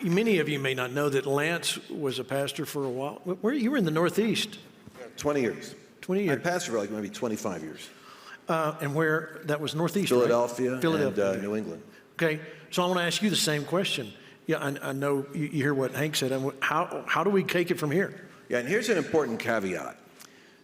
Many of you may not know that Lance was a pastor for a while. You were in the Northeast. 20 years. 20 years. I pastored for like maybe 25 years. And where, that was Northeast, Philadelphia, right? Philadelphia and New England. Okay, so I want to ask you the same question. Yeah, I know you hear what Hank said. How do we take it from here? Yeah, and here's an important caveat.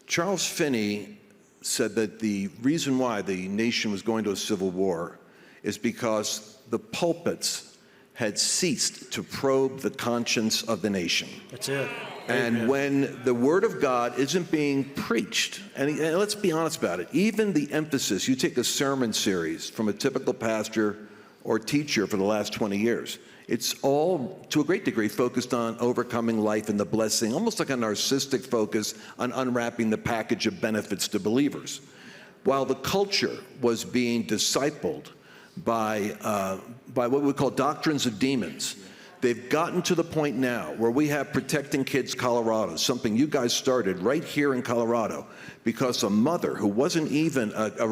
Charles Finney said that the reason why the nation was going to a civil war is because the pulpits had ceased to probe the conscience of the nation. That's it. And Amen. when the Word of God isn't being preached, and let's be honest about it, even the emphasis, you take a sermon series from a typical pastor or teacher for the last 20 years, it's all, to a great degree, focused on overcoming life and the blessing, almost like a narcissistic focus on unwrapping the package of benefits to believers. While the culture was being discipled by what we call doctrines of demons, they've gotten to the point now where we have Protecting Kids Colorado, something you guys started right here in Colorado, because a mother who wasn't even a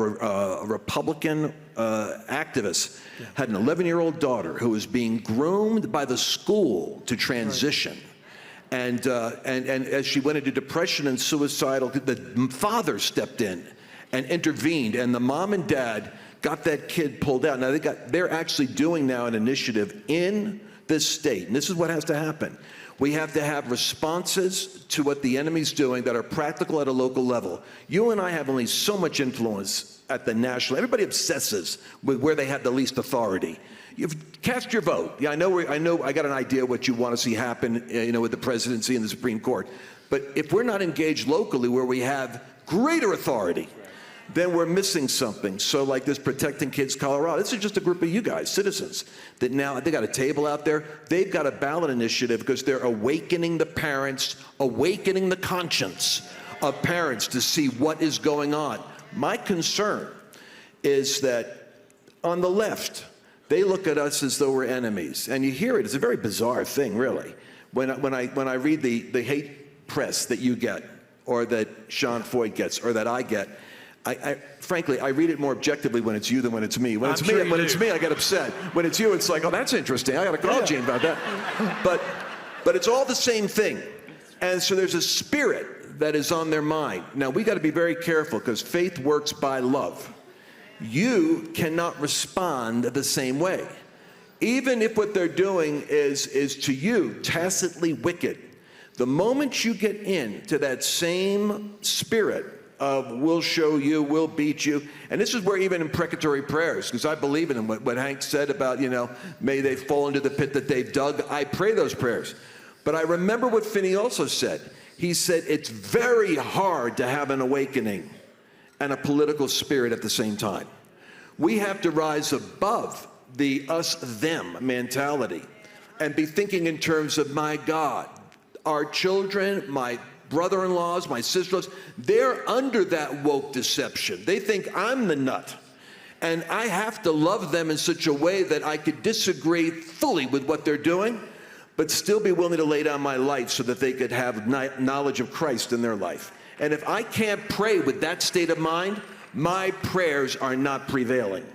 Republican activist had an 11-year-old daughter who was being groomed by the school to transition. Right. And as she went into depression and suicidal, the father stepped in and intervened, and the mom and dad got that kid pulled out. Now they're actually doing now an initiative in this state, and this is what has to happen. We have to have responses to what the enemy's doing that are practical at a local level. You and I have only so much influence at the national. Everybody obsesses with where they have the least authority. You've cast your vote. Yeah, I know. I got an idea what you want to see happen, with the presidency and the Supreme Court. But if we're not engaged locally, where we have greater authority, then we're missing something. So like this Protecting Kids Colorado, this is just a group of you guys, citizens, that now they got a table out there. They've got a ballot initiative because they're awakening the parents, awakening the conscience of parents to see what is going on. My concern is that on the left, they look at us as though we're enemies. And you hear it, it's a very bizarre thing, really. When I read the hate press that you get, or that Sean Foyt gets, or that I get, frankly, I read it more objectively when it's you than when it's me. When it's me, I get upset. When it's you, it's like, oh, that's interesting. I got to call Gene about that. But it's all the same thing. And so there's a spirit that is on their mind. Now, we got to be very careful because faith works by love. You cannot respond the same way. Even if what they're doing is to you tacitly wicked, the moment you get into that same spirit of we'll show you, we'll beat you. And this is where even imprecatory prayers, because I believe in what Hank said about, may they fall into the pit that they've dug. I pray those prayers. But I remember what Finney also said. He said it's very hard to have an awakening and a political spirit at the same time. We have to rise above the us-them mentality and be thinking in terms of, my God, our children, my brother-in-laws, my sister-in-laws, they're under that woke deception. They think I'm the nut. And I have to love them in such a way that I could disagree fully with what they're doing, but still be willing to lay down my life so that they could have knowledge of Christ in their life. And if I can't pray with that state of mind, my prayers are not prevailing.